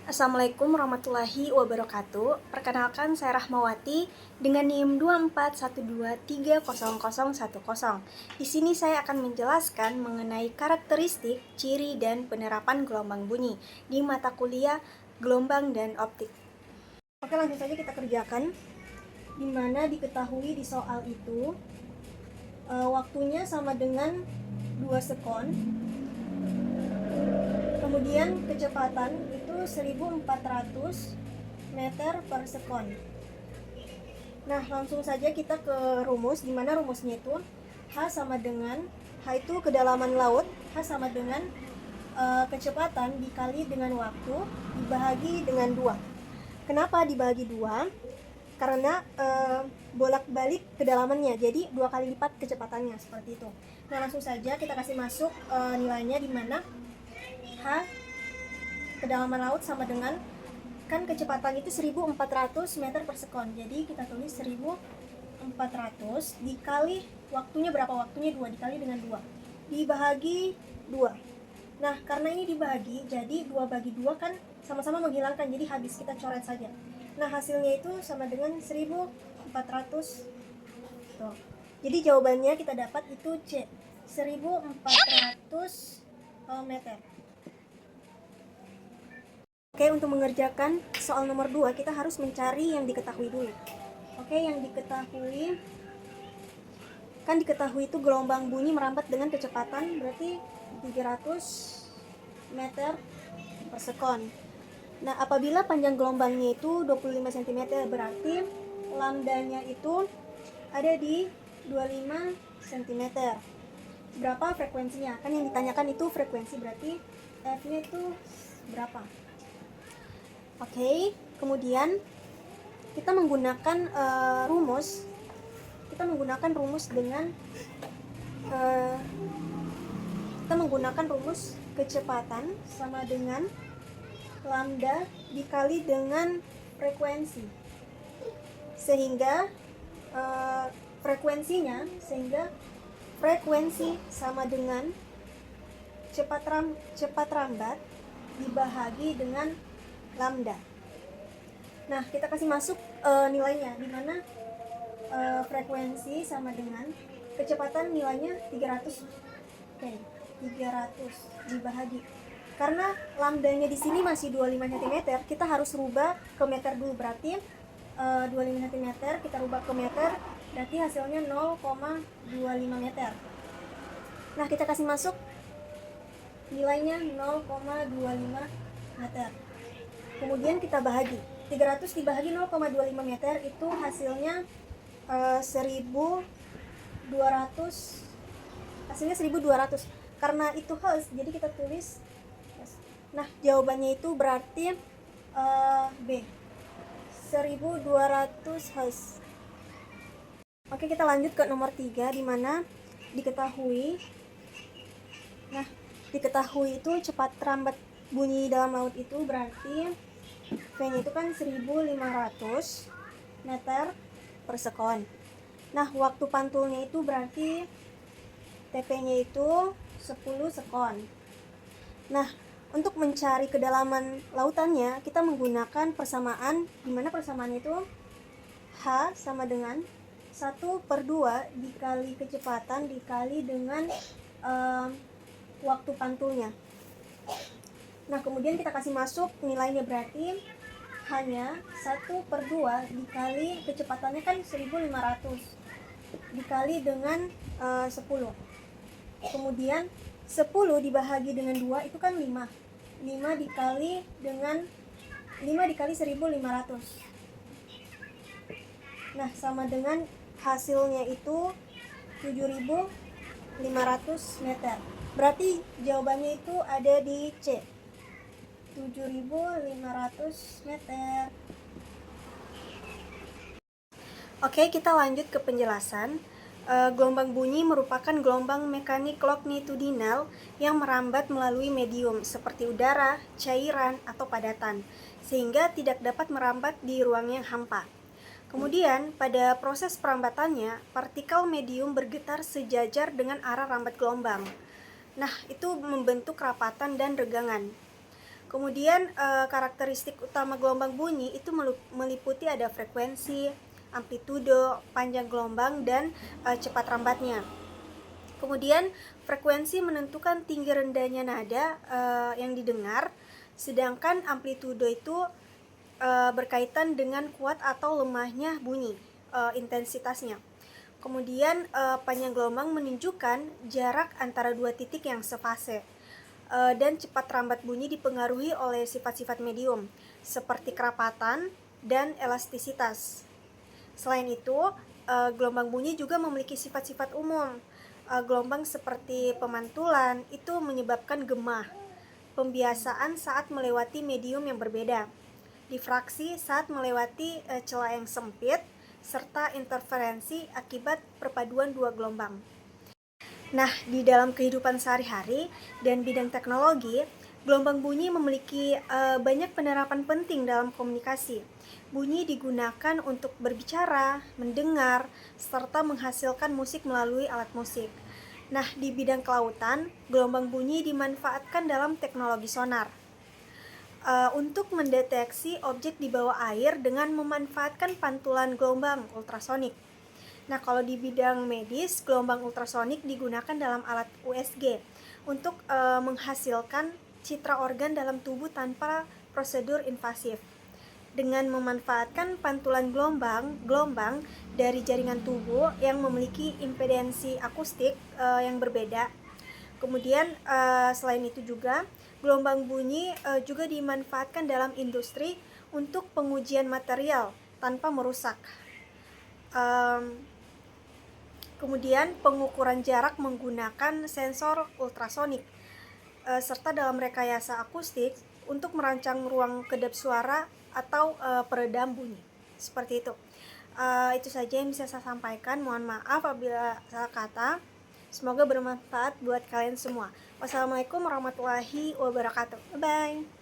Assalamualaikum warahmatullahi wabarakatuh. Perkenalkan, saya Rahmawati dengan NIM 241230010. Di sini saya akan menjelaskan mengenai karakteristik, ciri, dan penerapan gelombang bunyi di mata kuliah gelombang dan optik. Oke, langsung saja kita kerjakan. Di mana diketahui di soal itu waktunya sama dengan 2 sekon. Kemudian kecepatan itu 1400 meter per sekon. Nah, langsung saja kita ke rumus, di mana rumusnya itu H sama dengan, H itu kedalaman laut, H sama dengan kecepatan dikali dengan waktu dibagi dengan 2. Kenapa dibagi 2? Karena bolak-balik kedalamannya, jadi 2 kali lipat kecepatannya, seperti itu. Nah, langsung saja kita kasih masuk nilainya, di mana H kedalaman laut sama dengan, kan kecepatan itu 1400 meter per sekon, jadi kita tulis 1400 dikali waktunya berapa, waktunya 2, dikali dengan 2 dibagi 2. Nah, karena ini dibagi, jadi 2 bagi 2 kan sama-sama menghilangkan, jadi habis, kita coret saja. Nah, hasilnya itu sama dengan 1400. Tuh. Jadi jawabannya kita dapat itu C, 1400 meter. Oke, untuk mengerjakan soal nomor 2 kita harus mencari yang diketahui dulu. Oke, yang diketahui, kan diketahui itu gelombang bunyi merambat dengan kecepatan berarti 300 meter per sekon. Nah, apabila panjang gelombangnya itu 25 cm, berarti lambdanya itu ada di 25 cm. Berapa frekuensinya? Kan yang ditanyakan itu frekuensi, berarti F-nya itu berapa? Oke, kemudian kita menggunakan rumus. Kita menggunakan rumus dengan kecepatan sama dengan lambda dikali dengan frekuensi, sehingga frekuensi sama dengan cepat rambat dibahagi dengan lambda. Nah, kita kasih masuk nilainya, di mana frekuensi sama dengan kecepatan nilainya 300. Oke, 300 dibahagi, karena lambdanya di sini masih 25 cm, kita harus rubah ke meter dulu. Berarti 25 cm kita rubah ke meter, berarti hasilnya 0,25 meter. Nah, kita kasih masuk nilainya 0,25 meter. Kemudian kita bahagi, 300 dibagi 0,25 meter itu hasilnya 1200. Hasilnya 1200. Karena itu Hz, jadi kita tulis. Nah, jawabannya itu berarti B, 1200 Hz. Oke, kita lanjut ke nomor 3, di mana diketahui itu cepat rambat bunyi dalam laut itu berarti V-nya itu kan 1500 meter per sekon. Nah, waktu pantulnya itu berarti TP-nya itu 10 sekon. Nah, untuk mencari kedalaman lautannya, kita menggunakan persamaan, di mana persamaannya itu H sama dengan 1/2 dikali kecepatan dikali dengan waktu pantulnya. Nah, kemudian kita kasih masuk nilainya, berarti hanya 1/2 dikali kecepatannya kan 1500 dikali dengan 10. Kemudian 10 dibahagi dengan 2 itu kan 5. 5 dikali 1500. Nah, sama dengan hasilnya itu 7500 meter. Berarti jawabannya itu ada di C, 7500 meter. Oke, kita lanjut ke penjelasan. Gelombang bunyi merupakan gelombang mekanik longitudinal yang merambat melalui medium seperti udara, cairan, atau padatan, sehingga tidak dapat merambat di ruang yang hampa. Kemudian, pada proses perambatannya, partikel medium bergetar sejajar dengan arah rambat gelombang. Nah, itu membentuk rapatan dan regangan. Kemudian karakteristik utama gelombang bunyi itu meliputi ada frekuensi, amplitudo, panjang gelombang, dan cepat rambatnya. Kemudian frekuensi menentukan tinggi rendahnya nada yang didengar, sedangkan amplitudo itu berkaitan dengan kuat atau lemahnya bunyi, intensitasnya. Kemudian panjang gelombang menunjukkan jarak antara dua titik yang sefase. Dan cepat rambat bunyi dipengaruhi oleh sifat-sifat medium seperti kerapatan dan elastisitas. Selain itu, gelombang bunyi juga memiliki sifat-sifat umum. Gelombang seperti pemantulan itu menyebabkan gemah, pembiasaan saat melewati medium yang berbeda, difraksi saat melewati celah yang sempit, serta interferensi akibat perpaduan dua gelombang. Nah, di dalam kehidupan sehari-hari dan bidang teknologi, gelombang bunyi memiliki banyak penerapan penting dalam komunikasi. Bunyi digunakan untuk berbicara, mendengar, serta menghasilkan musik melalui alat musik. Nah, di bidang kelautan, gelombang bunyi dimanfaatkan dalam teknologi sonar untuk mendeteksi objek di bawah air dengan memanfaatkan pantulan gelombang ultrasonik. Nah, kalau di bidang medis, gelombang ultrasonik digunakan dalam alat USG untuk menghasilkan citra organ dalam tubuh tanpa prosedur invasif. Dengan memanfaatkan pantulan gelombang dari jaringan tubuh yang memiliki impedansi akustik yang berbeda. Kemudian selain itu juga, gelombang bunyi juga dimanfaatkan dalam industri untuk pengujian material tanpa merusak. Kemudian pengukuran jarak menggunakan sensor ultrasonik serta dalam rekayasa akustik untuk merancang ruang kedap suara atau peredam bunyi. Seperti itu. Itu saja yang bisa saya sampaikan. Mohon maaf apabila salah kata. Semoga bermanfaat buat kalian semua. Wassalamualaikum warahmatullahi wabarakatuh. Bye bye.